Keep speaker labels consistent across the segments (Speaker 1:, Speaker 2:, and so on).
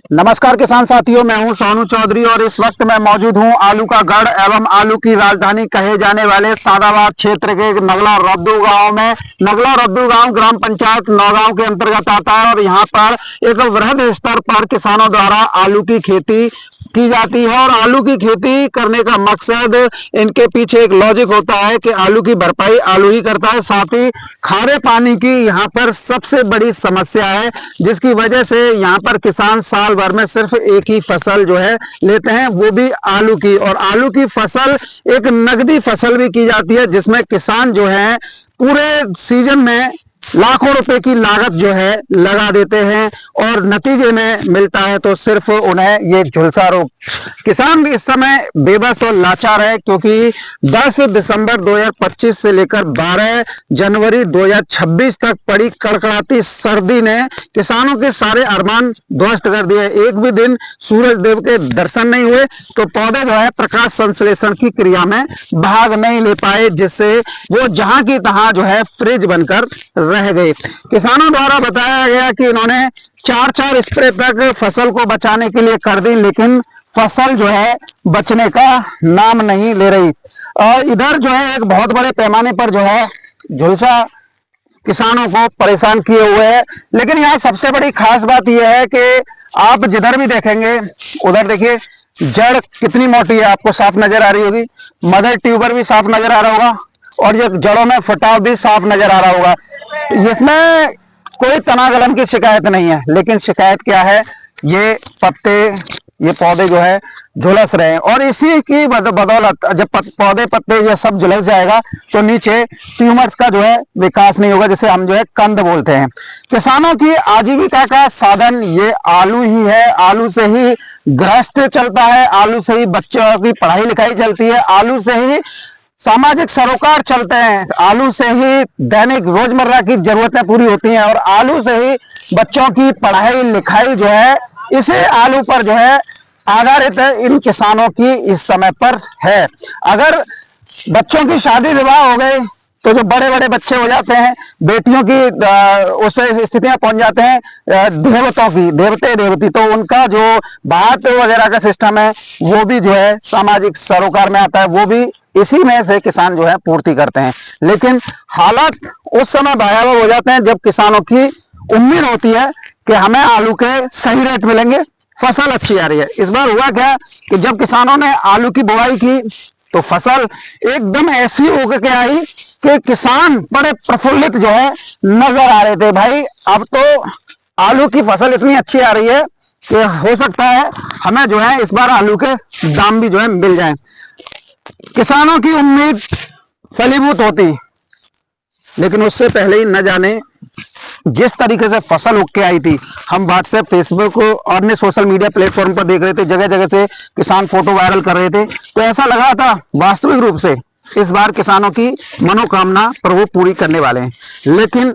Speaker 1: नमस्कार किसान साथियों, मैं हूं सोनू चौधरी और इस वक्त मैं मौजूद हूं आलू का गढ़ एवं आलू की राजधानी कहे जाने वाले सादाबाद क्षेत्र के नगला रद्दू गांव में। नगला रद्दू गांव ग्राम पंचायत नौगांव के अंतर्गत आता है और यहां पर एक वृहद स्तर पर किसानों द्वारा आलू की खेती की जाती है। और आलू की खेती करने का मकसद, इनके पीछे एक लॉजिक होता है कि आलू की भरपाई आलू ही करता है। साथ ही खारे पानी की यहाँ पर सबसे बड़ी समस्या है, जिसकी वजह से यहाँ पर किसान साल भर में सिर्फ एक ही फसल जो है लेते हैं, वो भी आलू की। और आलू की फसल एक नगदी फसल भी की जाती है, जिसमें किसान जो है पूरे सीजन में लाखों रुपए की लागत जो है लगा देते हैं और नतीजे में मिलता है तो सिर्फ उन्हें ये झुलसा रोग। किसान भी इस समय बेबस और लाचार है, क्योंकि 10 दिसंबर 2025 से लेकर 12 जनवरी 2026 तक पड़ी कड़कड़ाती सर्दी ने किसानों के सारे अरमान ध्वस्त कर दिए। एक भी दिन सूरज देव के दर्शन नहीं हुए तो पौधे जो है प्रकाश संश्लेषण की क्रिया में भाग नहीं ले पाए, जिससे वो जहां की तहां जो है फ्रिज बनकर रह गए। किसानों द्वारा बताया गया कि इन्होंने 4-4 स्प्रे तक फसल को बचाने के लिए कर दी, लेकिन फसल जो है बचने का नाम नहीं ले रही। और इधर जो है एक बहुत बड़े पैमाने पर जो है झुलसा किसानों को परेशान किए हुए है। लेकिन यहाँ सबसे बड़ी खास बात यह है कि आप जिधर भी देखेंगे उधर देखिए, जड़ कितनी मोटी है आपको साफ नजर आ रही होगी, मदर ट्यूबर भी साफ नजर आ रहा होगा और ये जड़ों में फटाव भी साफ नजर आ रहा होगा। इसमें कोई तना गलन की शिकायत नहीं है, लेकिन शिकायत क्या है, ये पत्ते, ये पौधे जो है झुलस रहे हैं। और इसी की बदौलत जब पौधे पत्ते ये सब झुलस जाएगा तो नीचे ट्यूमर्स का जो है विकास नहीं होगा, जिसे हम जो है कंद बोलते हैं। किसानों की आजीविका का साधन ये आलू ही है। आलू से ही गृहस्थ चलता है, आलू से ही बच्चों की पढ़ाई लिखाई चलती है, आलू से ही सामाजिक सरोकार चलते हैं, आलू से ही दैनिक रोजमर्रा की जरूरतें पूरी होती हैं और आलू से ही बच्चों की पढ़ाई लिखाई जो है इसे आलू पर जो है आधारित है, इन किसानों की इस समय पर है। अगर बच्चों की शादी विवाह हो गई तो जो बड़े बड़े बच्चे हो जाते हैं, बेटियों की उस पर स्थितियां पहुंच जाते हैं देवतों की, देवते देवती, तो उनका जो बात वगैरह का सिस्टम है वो भी जो है सामाजिक सरोकार में आता है, वो भी इसी में से किसान जो है पूर्ति करते हैं। लेकिन हालात उस समय भयावह हो जाते हैं जब किसानों की उम्मीद होती है कि हमें आलू के सही रेट मिलेंगे, फसल अच्छी आ रही है। इस बार हुआ क्या कि जब किसानों ने आलू की बुआई की तो फसल एकदम ऐसी होकर के आई कि किसान बड़े प्रफुल्लित जो है नजर आ रहे थे। भाई अब तो आलू की फसल इतनी अच्छी आ रही है कि हो सकता है हमें जो है इस बार आलू के दाम भी जो है मिल जाए। किसानों की उम्मीद फलीभूत होती, लेकिन उससे पहले ही न जाने जिस तरीके से फसल उग के आई थी, हम व्हाट्सएप, फेसबुक और अन्य सोशल मीडिया प्लेटफॉर्म पर देख रहे थे, जगह जगह से किसान फोटो वायरल कर रहे थे, तो ऐसा लग रहा था वास्तविक रूप से इस बार किसानों की मनोकामना प्रभु पूरी करने वाले हैं। लेकिन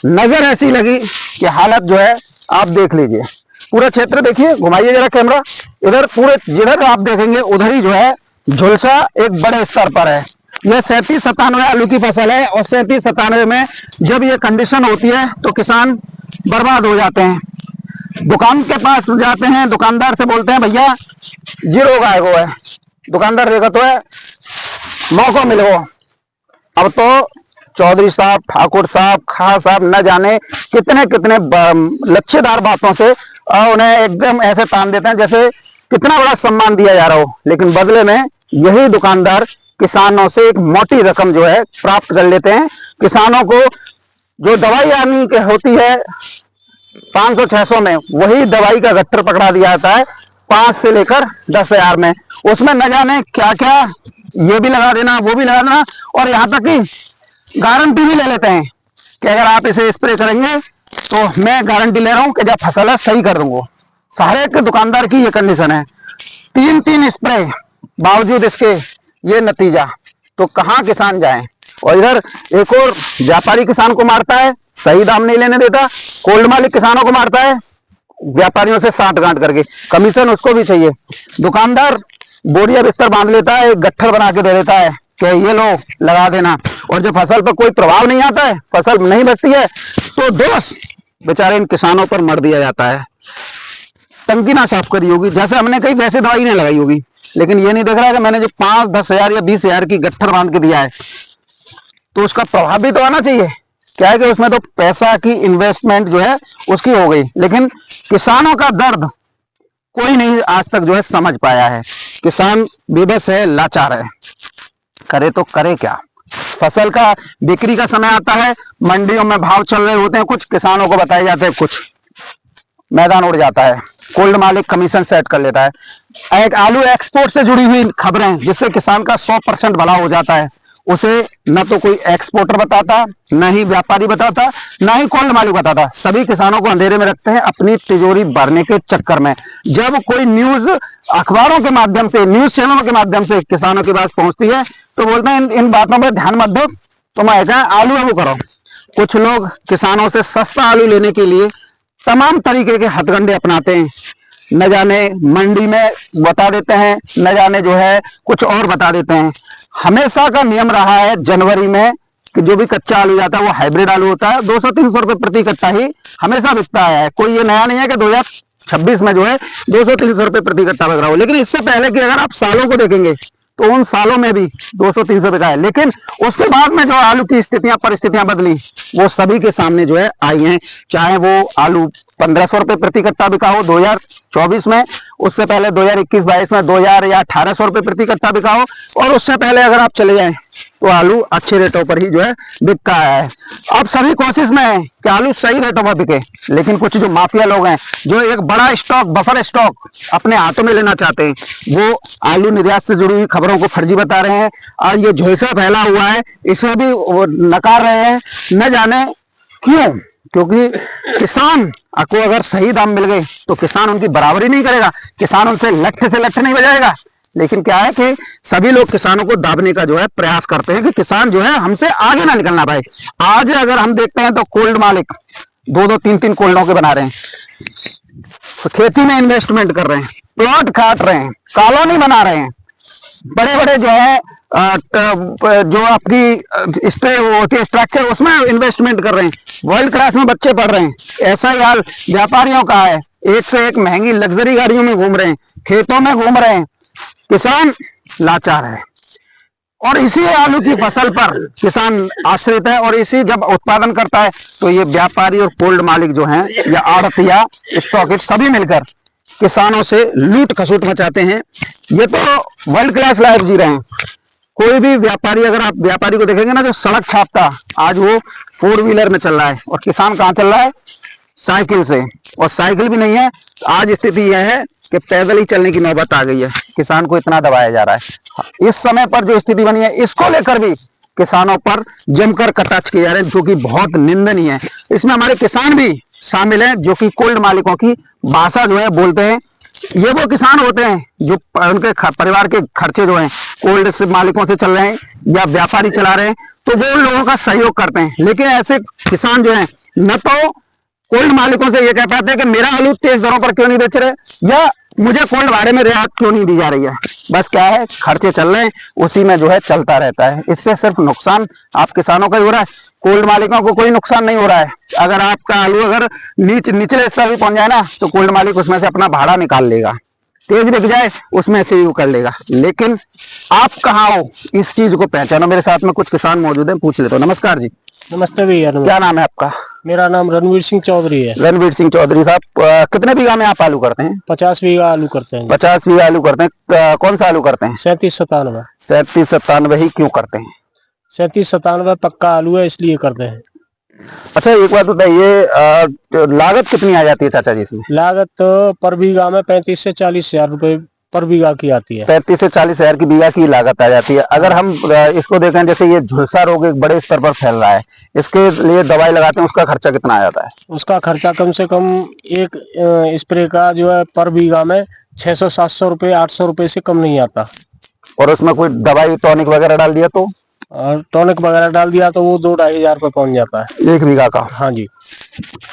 Speaker 1: नजर ऐसी लगी कि हालत जो है आप देख लीजिए, पूरा क्षेत्र देखिए, घुमाइए जरा कैमरा, इधर पूरे जिधर आप देखेंगे उधर ही जो है झुलसा एक बड़े स्तर पर है। यह 37-97 आलू की फसल है और 37-97 में जब ये कंडीशन होती है तो किसान बर्बाद हो जाते हैं। दुकान के पास जाते हैं, दुकानदार से बोलते हैं भैया जीरो गाय को है, दुकानदार देखा तो है मौका मिलो। अब तो चौधरी साहब, ठाकुर साहब, खां साहब न जाने कितने कितने लच्छेदार बातों से उन्हें एकदम ऐसे तान देते हैं जैसे कितना बड़ा सम्मान दिया जा रहा हो, लेकिन बदले में यही दुकानदार किसानों से एक मोटी रकम जो है प्राप्त कर लेते हैं। किसानों को जो दवाई आनी के होती है 500-600 में, वही दवाई का गट्टर पकड़ा दिया जाता है 5 से लेकर 10,000 में। उसमें न जाने क्या क्या, ये भी लगा देना, वो भी लगा देना, और यहाँ तक कि गारंटी भी ले लेते हैं कि अगर आप इसे स्प्रे करेंगे तो मैं गारंटी ले रहा हूं कि जब फसल है सही कर दूंगा। सारे के दुकानदार की ये कंडीशन है, 3-3 स्प्रे, बावजूद इसके ये नतीजा, तो कहां किसान जाए। और इधर एक और व्यापारी किसान को मारता है, सही दाम नहीं लेने देता, कोल्ड मालिक किसानों को मारता है व्यापारियों से साठ गांठ करके, कमीशन उसको भी चाहिए। दुकानदार बोरिया बिस्तर बांध लेता है, एक गट्ठर बना के दे देता है कि ये लो लगा देना, और जब फसल पर कोई प्रभाव नहीं आता है, फसल नहीं बचती है, तो दोष बेचारे इन किसानों पर मर दिया जाता है। टंकी ना साफ करी होगी, जैसे हमने कहीं वैसे दवाई नहीं लगाई होगी, लेकिन ये नहीं देख रहा है कि मैंने जो 5-10 हजार या 20 हजार की गट्ठर बांध के दिया है तो उसका प्रभाव भी तो आना चाहिए। क्या है कि उसमें तो पैसा की इन्वेस्टमेंट जो है उसकी हो गई, लेकिन किसानों का दर्द कोई नहीं आज तक जो है समझ पाया है। किसान बेबस है, लाचार है, करे तो करे क्या। फसल का बिक्री का समय आता है, मंडियों में भाव चल रहे होते हैं, कुछ किसानों को बताए जाते हैं, कुछ मैदान उड़ जाता है, कोल्ड मालिक कमीशन सेट कर लेता है। एक आलू एक्सपोर्ट से जुड़ी हुई खबरें जिससे किसान का 100% भला हो जाता है, उसे न तो कोई एक्सपोर्टर बताता, न ही व्यापारी बताता, न ही कोल्ड मालिक बताता। सभी किसानों को अंधेरे में रखते हैं अपनी तिजोरी भरने के चक्कर में। जब कोई न्यूज अखबारों के माध्यम से, न्यूज चैनलों के माध्यम से किसानों के पास पहुंचती है तो बोलते हैं इन बातों पर ध्यान मत दो, तुम ऐसा आलू करो। कुछ लोग किसानों से सस्ता आलू लेने के लिए तमाम तरीके के हथकंडे अपनाते हैं, न जाने मंडी में बता देते हैं, न जाने जो है कुछ और बता देते हैं। हमेशा का नियम रहा है जनवरी में कि जो भी कच्चा आलू जाता है वो हाइब्रिड आलू होता है, 200-300 रुपए प्रति कट्टा ही हमेशा बिकता है। कोई ये नया नहीं है कि 2026 में जो है 200-300 रुपए प्रति कट्टा बिक रहा हो, लेकिन इससे पहले कि अगर आप सालों को देखेंगे तो उन सालों में भी 200-300 बिका है। लेकिन उसके बाद में जो आलू की स्थितियां परिस्थितियां बदली वो सभी के सामने जो है आई हैं। चाहे वो आलू 1500 रुपए प्रति कट्टा बिका हो 2024 में, उससे पहले 2021-22 में 2000 या 1800 रुपए प्रति कट्टा बिका हो, और उससे पहले अगर आप चले जाएं तो आलू अच्छे रेटों पर ही जो है बिकता है। अब सभी कोशिश में है कि आलू सही रेटों पर बिके, लेकिन कुछ जो माफिया लोग हैं जो एक बड़ा स्टॉक, बफर स्टॉक अपने हाथों में लेना चाहते हैं, वो आलू निर्यात से जुड़ी हुई खबरों को फर्जी बता रहे हैं और ये झोलसा फैला हुआ है इसे भी वो नकार रहे हैं। न जाने क्यों, क्योंकि किसान को अगर सही दाम मिल गए तो किसान उनकी बराबरी नहीं करेगा, किसान उनसे लठ से लठ नहीं बजाएगा। लेकिन क्या है कि सभी लोग किसानों को दाबने का जो है प्रयास करते हैं कि किसान जो है हमसे आगे ना निकलना पाए। आज अगर हम देखते हैं तो कोल्ड मालिक 2-2, 3-3 कोल्डों के बना रहे हैं, तो खेती में इन्वेस्टमेंट कर रहे हैं, प्लॉट काट रहे हैं, कॉलोनी बना रहे हैं, बड़े बड़े जो है जो आपकी स्ट्रक्चर उसमें इन्वेस्टमेंट कर रहे हैं, वर्ल्ड क्लास में बच्चे पढ़ रहे हैं। ऐसा ही हाल व्यापारियों का है, एक से एक महंगी लग्जरी गाड़ियों में घूम रहे हैं, खेतों में घूम रहे हैं। किसान लाचार है और इसी आलू की फसल पर किसान आश्रित है, और इसी जब उत्पादन करता है तो ये व्यापारी और कोल्ड मालिक जो हैं या आड़त या स्टॉकिस्ट सभी मिलकर किसानों से लूट खसूट मचाते हैं। ये तो वर्ल्ड क्लास लाइफ जी रहे हैं। कोई भी व्यापारी, अगर आप व्यापारी को देखेंगे ना जो सड़क छापता, आज वो 4 व्हीलर में चल रहा है, और किसान कहाँ चल रहा है? साइकिल से, और साइकिल भी नहीं है। आज स्थिति यह है कि पैदल ही चलने की नौबत आ गई है, किसान को इतना दबाया जा रहा है। इस समय पर जो स्थिति बनी है इसको लेकर भी किसानों पर जमकर कटाक्ष किए जा रहे हैं, जो कि बहुत निंदनीय है। इसमें हमारे किसान भी शामिल हैं जो कि कोल्ड मालिकों की भाषा जो है बोलते हैं। ये वो किसान होते हैं जो उनके परिवार के खर्चे जो हैं कोल्ड से मालिकों से चल रहे हैं या व्यापारी चला रहे हैं, तो वो लोगों का सहयोग करते हैं। लेकिन ऐसे किसान जो हैं न तो कोल्ड मालिकों से ये कह पाते हैं कि मेरा आलू तेज दरों पर क्यों नहीं बेच रहे, या मुझे कोल्ड भाड़े में रियायत क्यों नहीं दी जा रही है। बस क्या है, खर्चे चल रहे हैं, उसी में जो है चलता रहता है। इससे सिर्फ नुकसान आप किसानों का ही हो रहा है, कोल्ड मालिकों को कोई नुकसान नहीं हो रहा है। अगर आपका आलू अगर निचले स्तर भी पहुंच जाए ना तो कोल्ड मालिक उसमें से अपना भाड़ा निकाल लेगा, तेज बिक जाए उसमें से भी कर लेगा। लेकिन आप कहाँ हो, इस चीज को पहचानो। मेरे साथ में कुछ किसान मौजूद हैं, पूछ लेता हूँ। नमस्कार जी।
Speaker 2: नमस्ते भैया।
Speaker 1: क्या नाम है आपका?
Speaker 2: मेरा नाम रणवीर सिंह चौधरी है।
Speaker 1: रणवीर सिंह चौधरी साहब, कितने बीघा में आप आलू करते हैं?
Speaker 2: 50 बीघा आलू करते हैं।
Speaker 1: 50 बीघा आलू करते हैं। कौन सा आलू करते हैं?
Speaker 2: 3797।
Speaker 1: 3797 ही क्यों करते हैं?
Speaker 2: 3797 पक्का आलू है इसलिए करते हैं।
Speaker 1: अच्छा, एक बात बताइए, लागत कितनी आ जाती है चाचा जी इसमें?
Speaker 2: लागत पर बीघा में 35 से 40 हजार रुपए पर बीघा की आती है।
Speaker 1: 35 से 40 हजार की बीघा की लागत आ जाती है। अगर हम इसको देखें, जैसे ये झुलसा रोग एक बड़े स्तर पर फैल रहा है, इसके लिए दवाई लगाते हैं, उसका खर्चा कितना आ जाता है?
Speaker 2: उसका खर्चा कम से कम एक स्प्रे का जो है पर बीघा में 600-700 रुपए 800 रुपए से कम नहीं आता।
Speaker 1: और उसमें कोई दवाई टॉनिक वगैरह डाल दिया तो?
Speaker 2: और टॉनिक वगैरह डाल दिया तो वो 2-2.5 हजार रुपए पहुंच जाता है
Speaker 1: 1 बीघा का।
Speaker 2: हाँ जी।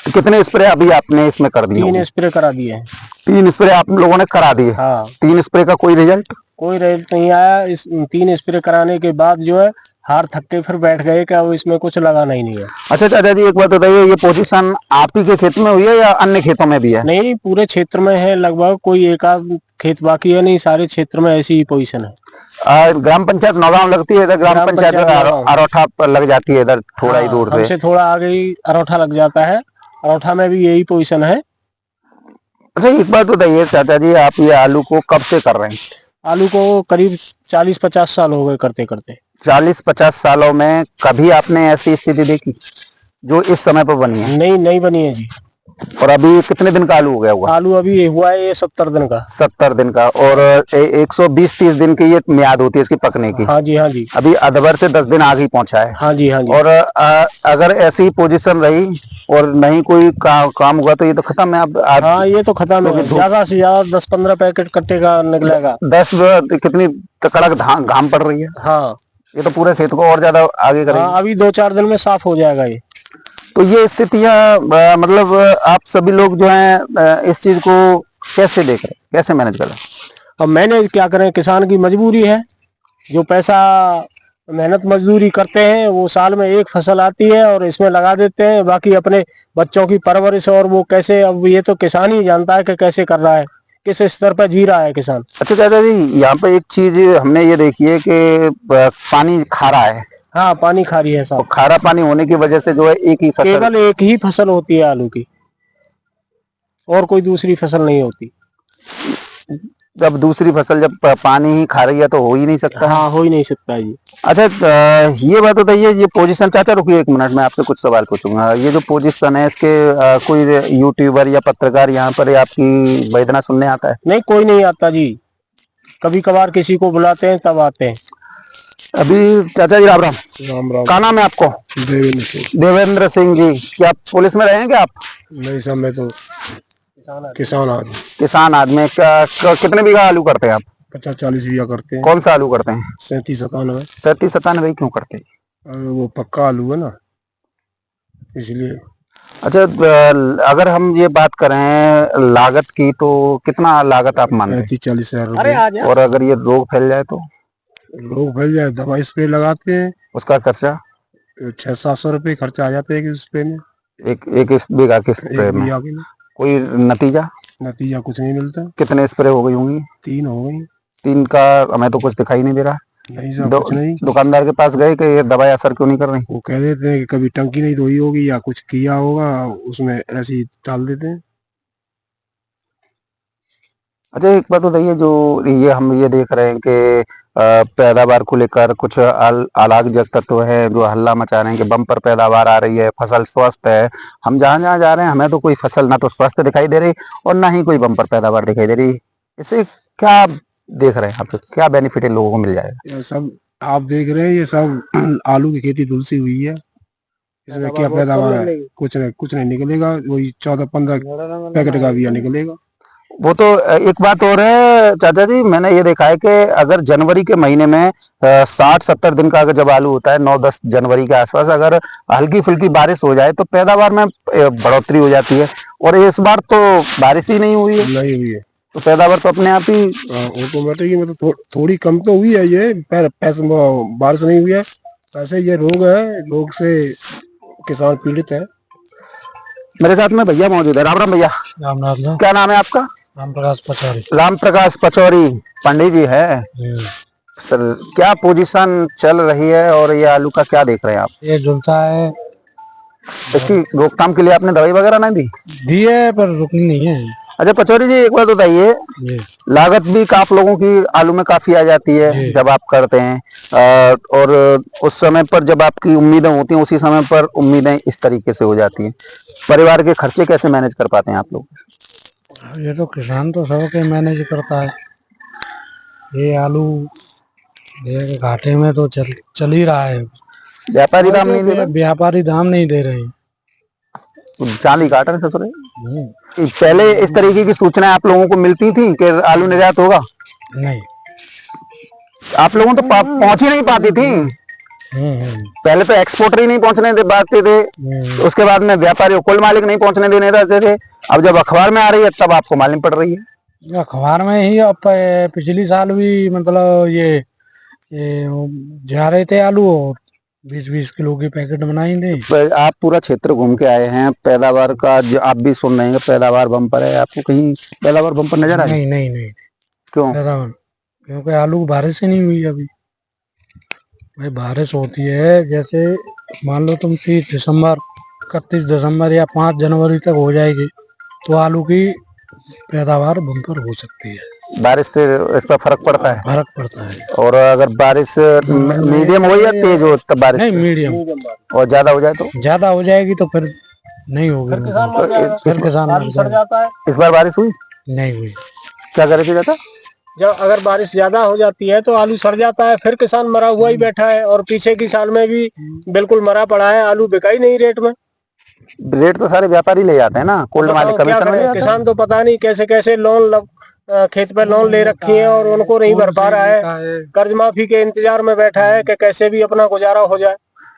Speaker 1: तो कितने स्प्रे अभी आपने इसमें कर दिए?
Speaker 2: 3 स्प्रे करा दिए हैं।
Speaker 1: 3 स्प्रे आप लोगों ने करा दिए?
Speaker 2: हाँ।
Speaker 1: 3 स्प्रे का कोई रिजल्ट?
Speaker 2: कोई रिजल्ट नहीं आया। इस 3 स्प्रे कराने के बाद जो है हार थक के फिर बैठ गए कि अब इसमें कुछ लगाना ही नहीं है।
Speaker 1: अच्छा चाचा जी, एक बात बताइए, ये पोजीशन आप ही के खेत में हुई है या अन्य खेतों में भी है?
Speaker 2: नहीं, पूरे क्षेत्र में है लगभग, कोई एक आध खेत बाकी है नहीं, सारे क्षेत्र में ऐसी ही पोजीशन है।
Speaker 1: ग्राम पंचायत नौगांव लगती है इधर, ग्राम पंचायत
Speaker 2: नौगांव।
Speaker 1: अरोठा पर लग जाती है इधर थोड़ा ही दूर से।
Speaker 2: हमसे थोड़ा आगे ही अरोठा लग जाता है, अरोठा में भी यही पोजीशन है।
Speaker 1: अच्छा एक बात बताइए चाचा जी, आप ये आलू को कब से कर रहे हैं?
Speaker 2: आलू को करीब 40-50 साल हो गए करते करते।
Speaker 1: 40-50 सालों में कभी आपने ऐसी स्थिति देखी जो इस समय पर बनी है?
Speaker 2: नहीं बनी है जी।
Speaker 1: और अभी कितने दिन का आलू हो गया हुआ?
Speaker 2: आलू अभी ये हुआ है 70 दिन का।
Speaker 1: 70 दिन का। और 120-30 दिन की ये म्याद होती है इसकी पकने की।
Speaker 2: हाँ जी, हाँ जी।
Speaker 1: अभी अधवर से 10 दिन आगे ही पहुंचा है।
Speaker 2: हाँ जी, हाँ जी।
Speaker 1: और अगर ऐसी पोजीशन रही और नहीं कोई काम हुआ तो ये तो खत्म है। अब
Speaker 2: हाँ, ये तो खत्म है। ज्यादा से ज्यादा 10-15 पैकेट कट्टे का निकलेगा।
Speaker 1: 10 कितनी कड़क घाम पड़ रही है।
Speaker 2: हाँ,
Speaker 1: ये तो पूरे खेत को और ज्यादा आगे करेगी।
Speaker 2: हाँ, अभी 2-4 दिन में साफ हो जाएगा ये।
Speaker 1: तो ये स्थितियां मतलब आप सभी लोग जो हैं इस चीज को कैसे देख रहे हैं, कैसे मैनेज कर रहे हैं?
Speaker 2: अब मैनेज क्या करें, किसान की मजबूरी है। जो पैसा मेहनत मजदूरी करते हैं वो साल में एक फसल आती है और इसमें लगा देते हैं, बाकी अपने बच्चों की परवरिश और वो कैसे, अब ये तो किसान ही जानता है कि कैसे कर रहा है, किस स्तर पर जी रहा है किसान।
Speaker 1: अच्छा चाचा जी, यहाँ पे एक चीज हमने ये देखी है कि पानी खारा है।
Speaker 2: हाँ, पानी खारी है
Speaker 1: तो
Speaker 2: साहब।
Speaker 1: खारा पानी होने की वजह से जो है एक ही फसल,
Speaker 2: केवल एक ही फसल होती है आलू की, और कोई दूसरी फसल नहीं होती।
Speaker 1: जब दूसरी फसल जब पानी ही खा रही है तो हो ही नहीं सकता।
Speaker 2: हाँ, हो ही नहीं सकता है जी।
Speaker 1: अच्छा ये बात बताइए, ये पोजीशन, चाचा रुकिए एक मिनट, मैं आपसे कुछ सवाल पूछूंगा। ये जो पोजीशन है इसके कोई यूट्यूबर या पत्रकार यहाँ पर आपकी वेदना सुनने आता है?
Speaker 2: नहीं, कोई नहीं आता जी, कभी कभार किसी को बुलाते हैं तब आते हैं।
Speaker 1: अभी चाचा जी राम राम।
Speaker 2: राम राम।
Speaker 1: क्या नाम है आपको?
Speaker 2: देवेंद्र सिंह।
Speaker 1: देवेंद्र सिंह जी। क्या पुलिस में रहे हैं क्या आप?
Speaker 2: नहीं सर, मैं तो किसान आदमी।
Speaker 1: किसान आदमी। कितने बीघा आलू करते हैं आप?
Speaker 2: 50-40 बीघा करते हैं।
Speaker 1: कौन सा आलू करते हैं?
Speaker 2: 37-97।
Speaker 1: 37-97 क्यों करते हैं?
Speaker 2: वो पक्का आलू है ना, इसलिए।
Speaker 1: अच्छा अगर हम ये बात करें लागत की तो कितना लागत आप मानते हैं?
Speaker 2: 35-40 हजार।
Speaker 1: और अगर ये रोग फैल जाए तो?
Speaker 2: लोग फैल जाए, दवाई स्प्रे लगाते हैं,
Speaker 1: उसका खर्चा
Speaker 2: 600-700 रुपये खर्चा आ जाता है स्प्रे में।
Speaker 1: एक इस बीघा के स्प्रे में कोई नतीजा
Speaker 2: नतीजा कुछ नहीं मिलता।
Speaker 1: कितने स्प्रे हो गई होंगी?
Speaker 2: 3 हो गई।
Speaker 1: 3 का हमें तो कुछ दिखाई नहीं दे रहा।
Speaker 2: नहीं सर, कुछ नहीं।
Speaker 1: दुकानदार के पास गए कि ये दवाई असर क्यों नहीं कर रही?
Speaker 2: वो कह देते हैं कि कभी टंकी नहीं धोई होगी या कुछ किया होगा, उसमें ऐसे ही डाल देते हैं।
Speaker 1: अच्छा एक बात बताइए, जो ये हम ये देख रहे हैं कि पैदावार को लेकर कुछ अलार्जिक तत्व है जो हल्ला मचा रहे हैं कि बम्पर पैदावार आ रही है, फसल स्वस्थ है। हम जहाँ जहाँ जा रहे हैं हमें तो कोई फसल ना तो स्वस्थ दिखाई दे रही और ना ही कोई बम्पर पैदावार दिखाई दे रही। इससे क्या देख रहे हैं आप, क्या बेनिफिट इन लोगों को मिल जाएगा?
Speaker 2: ये सब आप देख रहे हैं, ये सब आलू की खेती धुलसी हुई है, इसमें क्या पैदावार है? कुछ नहीं निकलेगा। वही 14-15 पैकेट का बिया निकलेगा।
Speaker 1: वो तो एक बात और है चाचा जी, मैंने ये देखा है कि अगर जनवरी के महीने में 60-70 दिन का अगर जब आलू होता है, 9-10 जनवरी के आसपास अगर हल्की फुल्की बारिश हो जाए तो पैदावार में बढ़ोतरी हो जाती है। और इस बार तो बारिश ही नहीं हुई है तो पैदावार तो अपने आप ही
Speaker 2: ऑटोमेटिक मतलब थोड़ी कम तो हुई है। ये बारिश नहीं हुई है, ऐसे ये रोग है, रोग से किसान पीड़ित है।
Speaker 1: मेरे साथ में भैया मौजूद है। राम राम भैया।
Speaker 2: राम राम।
Speaker 1: क्या नाम है आपका?
Speaker 2: राम प्रकाश पचौरी।
Speaker 1: राम प्रकाश पचौरी पंडित जी है सर। क्या पोजीशन चल रही है और ये आलू का क्या देख रहे हैं आप?
Speaker 2: ये झुलसा है,
Speaker 1: इसकी रोकथाम के लिए आपने दवाई वगैरह नहीं
Speaker 2: दी है पर रुकनी नहीं है।
Speaker 1: अच्छा पचौरी जी एक बात बताइए, लागत भी आप लोगों की आलू में काफी आ जाती है जब आप करते हैं और उस समय पर जब आपकी उम्मीदें होती हैं उसी समय पर उम्मीदें इस तरीके से हो जाती हैं। परिवार के खर्चे कैसे मैनेज कर पाते हैं आप लोग?
Speaker 2: ये तो किसान तो सबके मैनेज करता है। ये आलू ये घाटे में तो चल ही रहा है।
Speaker 1: व्यापारी दाम नहीं दे रहे?
Speaker 2: व्यापारी दाम नहीं दे रहे,
Speaker 1: चांदी काट रहे ससुरे। पहले इस तरीके की सूचनाएं आप लोगों को मिलती थी कि आलू निर्यात होगा?
Speaker 2: नहीं,
Speaker 1: आप लोगों तो पहुंच ही नहीं पाती थी। पहले तो एक्सपोर्टर ही नहीं पहुंचने दे पाते थे, उसके बाद में व्यापारी कुल मालिक नहीं पहुंचने देने देते थे। अब जब अखबार में आ रही है तब आपको मालूम पड़ रही है।
Speaker 2: अखबार में ही अब पिछली साल भी मतलब ये ये वो जा रहे थे आलू और 20-20 किलो के पैकेट बनाएंगे।
Speaker 1: आप पूरा क्षेत्र घूम के आए हैं, पैदावार का जो आप भी सुन रहे हैं पैदावार बम्पर है, आपको कहीं पैदावार बम्पर नजर आ रही है?
Speaker 2: नहीं नहीं
Speaker 1: क्यों?
Speaker 2: पैदावार क्योंकि आलू बारिश से नहीं हुई अभी। भाई बारिश होती है, जैसे मान लो तुम 30 दिसंबर 31 दिसंबर या 5 जनवरी तक हो जाएगी तो आलू की पैदावार बम्पर हो सकती है।
Speaker 1: बारिश से इस पर फर्क पड़ता है?
Speaker 2: फर्क पड़ता है।
Speaker 1: और अगर बारिश मीडियम हो या तेज हो तब बारिश?
Speaker 2: नहीं, मीडियम।
Speaker 1: और ज्यादा हो जाए तो?
Speaker 2: ज्यादा हो जाएगी तो फिर नहीं होगी, फिर किसान मर जाता है।
Speaker 1: इस बार बारिश हुई?
Speaker 2: नहीं हुई।
Speaker 1: क्या करे थे जाता?
Speaker 2: जब अगर बारिश ज्यादा हो जाती है तो आलू सड़ जाता है, फिर किसान मरा हुआ ही बैठा है। और पीछे की साल में भी बिल्कुल मरा पड़ा है, आलू बिका ही नहीं रेट में।
Speaker 1: रेट तो सारे व्यापारी ले जाते हैं ना, कोल्ड मार्केट कमीशन में ले जाते हैं।
Speaker 2: किसान तो पता नहीं कैसे कैसे लोन खेत पे लोन ले रखी है और उनको नहीं भर पा रहा है, कर्ज माफी के इंतजार में बैठा है कि कैसे भी अपना गुजारा हो जाए।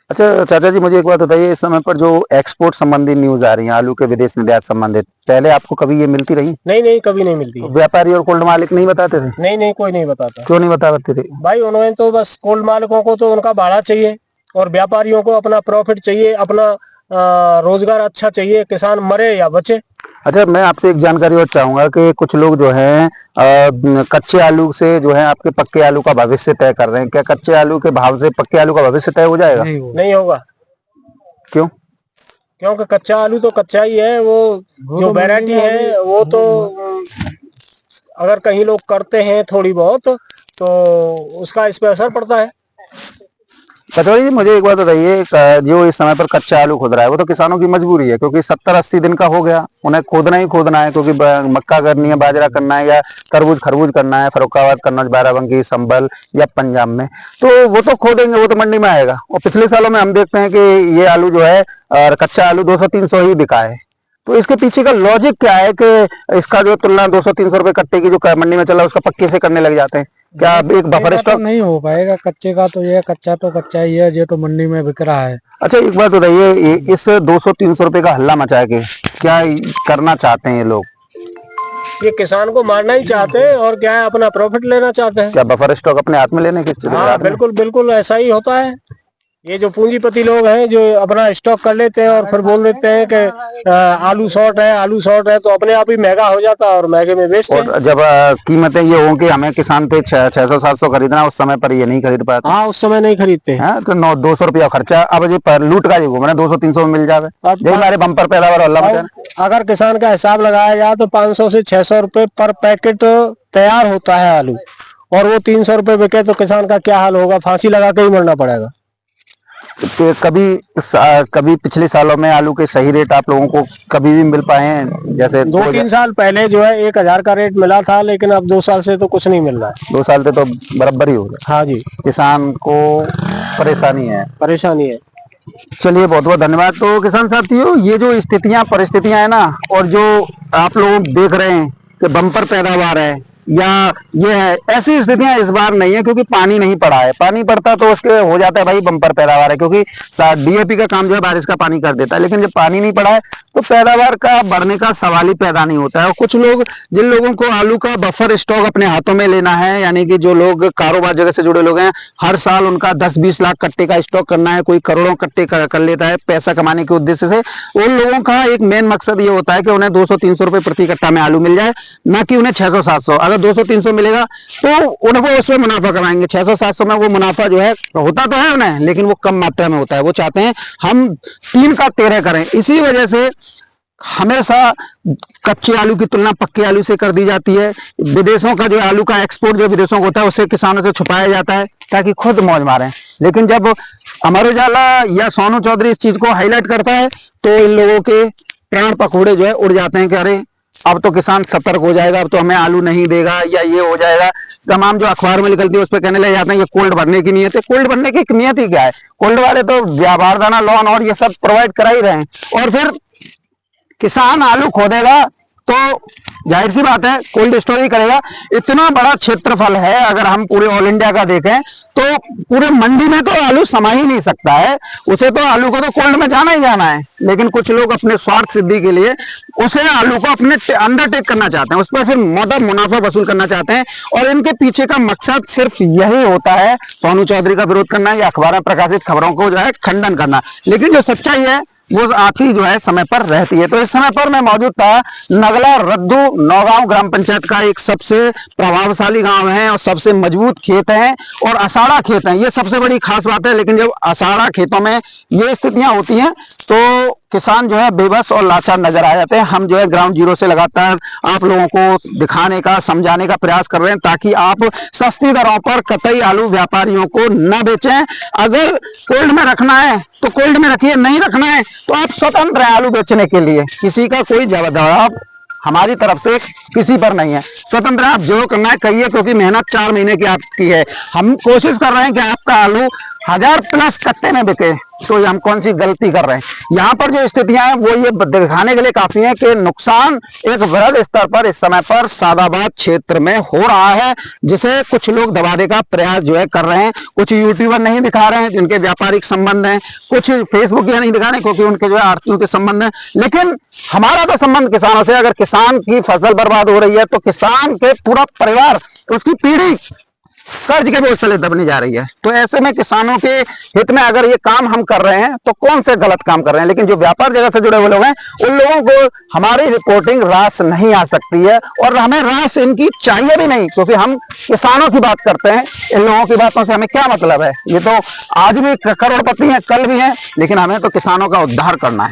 Speaker 1: अच्छा चाचा जी, मुझे एक बात बताइए, इस समय पर जो एक्सपोर्ट संबंधी न्यूज आ रही है आलू के विदेश निर्यात संबंधित, पहले आपको कभी ये मिलती रही?
Speaker 2: नहीं, कभी नहीं मिलती।
Speaker 1: व्यापारी और कोल्ड मालिक नहीं बताते थे?
Speaker 2: नहीं, कोई नहीं बताता।
Speaker 1: क्यों नहीं बताते थे
Speaker 2: भाई? उन्होंने तो बस कोल्ड मालिकों को तो उनका भाड़ा चाहिए और व्यापारियों को अपना प्रॉफिट चाहिए, अपना रोजगार अच्छा चाहिए, किसान मरे या बचे।
Speaker 1: अच्छा, मैं आपसे एक जानकारी और चाहूंगा कि कुछ लोग जो हैं कच्चे आलू से जो है आपके पक्के आलू का भविष्य तय कर रहे हैं, क्या कच्चे आलू के भाव से पक्के आलू का भविष्य तय हो जाएगा?
Speaker 2: नहीं होगा।
Speaker 1: क्यों?
Speaker 2: क्योंकि कच्चा आलू तो कच्चा ही है, वो जो वैरायटी है वो तो अगर कहीं लोग करते हैं थोड़ी बहुत तो उसका इस पे असर पड़ता है।
Speaker 1: पटवारी जी, मुझे एक बात बताइए, जो इस समय पर कच्चा आलू खोद रहा है वो तो किसानों की मजबूरी है, क्योंकि 70-80 दिन का हो गया, उन्हें खोदना ही खोदना है, क्योंकि मक्का करनी है, बाजरा करना है, या तरबूज खरबूज करना है, फर्रुखाबाद, कन्नौज, बाराबंकी, संभल या पंजाब में, तो वो तो खोदेंगे, वो तो मंडी में आएगा। और पिछले सालों में हम देखते हैं कि ये आलू जो है कच्चा आलू 200-300 ही बिका है। तो इसके पीछे का लॉजिक क्या है कि इसका जो तुलना 200-300 रुपए कट्टे की जो मंडी में चला उसका पक्के से करने लग जाते हैं? क्या एक बफर स्टॉक
Speaker 2: नहीं हो पाएगा कच्चे का? तो ये कच्चा तो कच्चा ही है, ये तो मंडी में बिक रहा है।
Speaker 1: अच्छा, एक बात बताइए, इस 200-300 रुपए का हल्ला मचा के क्या करना चाहते हैं ये लोग?
Speaker 2: ये किसान को मारना ही चाहते हैं और क्या है, अपना प्रॉफिट लेना चाहते हैं।
Speaker 1: क्या बफर स्टॉक अपने हाथ में लेने की?
Speaker 2: हाँ, बिल्कुल ऐसा ही होता है। ये जो पूंजीपति लोग हैं जो अपना स्टॉक कर लेते हैं और फिर बोल देते हैं कि आलू शॉर्ट है, तो अपने आप ही महंगा हो जाता है और महंगे में बेचते हैं।
Speaker 1: और जब कीमतें ये हों कि हमें किसान थे 600-700 खरीदना, उस समय पर ये नहीं खरीद पाते।
Speaker 2: हाँ, उस समय नहीं खरीदते हैं।
Speaker 1: तो 200 रुपया खर्चा, अब ये लूट का घूम रहे, 200-300 में मिल जाए, यही हमारे बम्पर पैदावार अल्लाह।
Speaker 2: अगर किसान का हिसाब लगाया जाए तो 500 से 600 रुपए पर पैकेट तैयार होता है आलू, और वो 300 रुपए बिके तो किसान का क्या हाल होगा? फांसी लगा के ही मरना पड़ेगा।
Speaker 1: तो कभी पिछले सालों में आलू के सही रेट आप लोगों को कभी भी मिल पाए हैं? जैसे
Speaker 2: 2-3 साल पहले जो है 1000 का रेट मिला था, लेकिन अब 2 साल से तो कुछ नहीं मिल रहा है।
Speaker 1: 2 साल से तो बराबर ही हो गया।
Speaker 2: हाँ जी,
Speaker 1: किसान को परेशानी है।
Speaker 2: चलिए,
Speaker 1: बहुत बहुत धन्यवाद। तो किसान साथियों, ये जो परिस्थितियां है ना, और जो आप लोग देख रहे हैं कि बम्पर पैदावार है या ये है, ऐसी स्थितियां इस बार नहीं है, क्योंकि पानी नहीं पड़ा है। पानी पड़ता तो उसके हो जाता है भाई बम्पर पैदावार है, क्योंकि डीएपी का काम जो है बारिश का पानी कर देता है, लेकिन जब पानी नहीं पड़ा है तो पैदावार का बढ़ने का सवाल ही पैदा नहीं होता है। और कुछ लोग, जिन लोगों को आलू का बफर स्टॉक अपने हाथों में लेना है, यानी कि जो लोग कारोबार जगह से जुड़े लोग हैं, हर साल उनका 10-20 लाख कट्टे का स्टॉक करना है, कोई करोड़ों कट्टे कर लेता है पैसा कमाने के उद्देश्य से। उन लोगों का एक मेन मकसद ये होता है कि उन्हें 200-300 रुपए प्रति कट्टा में आलू मिल जाए, ना कि उन्हें 600-700। अगर 200-300 मिलेगा तो उनको उसमें मुनाफा कमाएंगे। 600-700 में वो मुनाफा जो है होता तो है उन्हें, लेकिन वो कम मात्रा में होता है। वो चाहते हैं हम 3 का 13 करें। इसी वजह से हमेशा कच्चे आलू की तुलना पक्के आलू से कर दी जाती है। विदेशों का जो आलू का एक्सपोर्ट जो विदेशों को होता है, उससे किसानों से छुपाया जाता है ताकि खुद मौज मारें। लेकिन जब अमर उजाला या सोनू चौधरी इस चीज को हाईलाइट करता है तो इन लोगों के प्राण पखोड़े जो है उड़ जाते हैं कि अरे अब तो किसान सतर्क हो जाएगा, अब तो हमें आलू नहीं देगा, या ये हो जाएगा। तमाम जो अखबार में निकलती है उस पर कहने लग जाते हैं ये कोल्ड भरने की नियत है। कोल्ड भरने की नियत ही क्या है? कोल्ड वाले तो बारदाना लोन और ये सब प्रोवाइड करा ही रहे हैं, और फिर किसान आलू खोदेगा तो जाहिर सी बात है कोल्ड स्टोरेज करेगा। इतना बड़ा क्षेत्रफल है, अगर हम पूरे ऑल इंडिया का देखें तो पूरे मंडी में तो आलू समा ही नहीं सकता है। उसे तो आलू को तो कोल्ड में जाना ही जाना है, लेकिन कुछ लोग अपने स्वार्थ सिद्धि के लिए उसे आलू को अपने अंडरटेक करना चाहते हैं, उस पर फिर मोटा मुनाफा वसूल करना चाहते हैं। और इनके पीछे का मकसद सिर्फ यही होता है, सोनू चौधरी का विरोध करना या अखबार में प्रकाशित खबरों को जो है खंडन करना। लेकिन जो सच्चाई है वो आती जो है समय पर रहती है। तो इस समय पर मैं मौजूद था नगला रद्दू नौगांव ग्राम पंचायत का एक सबसे प्रभावशाली गांव है और सबसे मजबूत खेत है और अषाढ़ा खेत है, ये सबसे बड़ी खास बात है। लेकिन जब अषाढ़ा खेतों में ये स्थितियां होती हैं तो किसान जो है बेबस और लाचार नजर आ जाते हैं। हम जो है ग्राउंड जीरो से लगातार आप लोगों को दिखाने का, समझाने का प्रयास कर रहे हैं ताकि आप सस्ती दरों पर कतई आलू व्यापारियों को न बेचें। अगर कोल्ड में रखना है तो कोल्ड में रखिए, नहीं रखना है तो आप स्वतंत्र हैं आलू बेचने के लिए, किसी का कोई जवाब हमारी तरफ से किसी पर नहीं है। स्वतंत्र आप जो करना है कहिए, क्योंकि मेहनत 4 महीने की आपकी है। हम कोशिश कर रहे हैं कि आपका आलू 1000+ कट्टे में बिके, तो हम कौन सी गलती कर रहे हैं। यहाँ पर जो स्थितियां हैं वो ये दिखाने के लिए काफी है कि नुकसान एक वृहद स्तर पर इस समय पर सादाबाद क्षेत्र में हो रहा है, जिसे कुछ लोग दबाने का प्रयास जो है कर रहे हैं। कुछ यूट्यूबर नहीं दिखा रहे हैं जिनके व्यापारिक संबंध हैं, कुछ फेसबुक नहीं दिखा रहे क्योंकि उनके जो है आर्थियों के संबंध है। लेकिन हमारा तो संबंध किसानों से। अगर किसान की फसल बर्बाद हो रही है तो किसान के पूरा परिवार, उसकी पीढ़ी कर्ज के बोझ तले दबने जा रही है। तो ऐसे में किसानों के हित में अगर ये काम हम कर रहे हैं तो कौन से गलत काम कर रहे हैं। लेकिन जो व्यापार जगत से जुड़े हुए लोग हैं उन लोगों को हमारी रिपोर्टिंग रास नहीं आ सकती है और हमें रास इनकी चाहिए भी नहीं, क्योंकि हम किसानों की बात करते हैं। इन लोगों की बातों से हमें क्या मतलब है। ये तो आज भी करोड़पति हैं, कल भी हैं, लेकिन हमें तो किसानों का उद्धार करना है।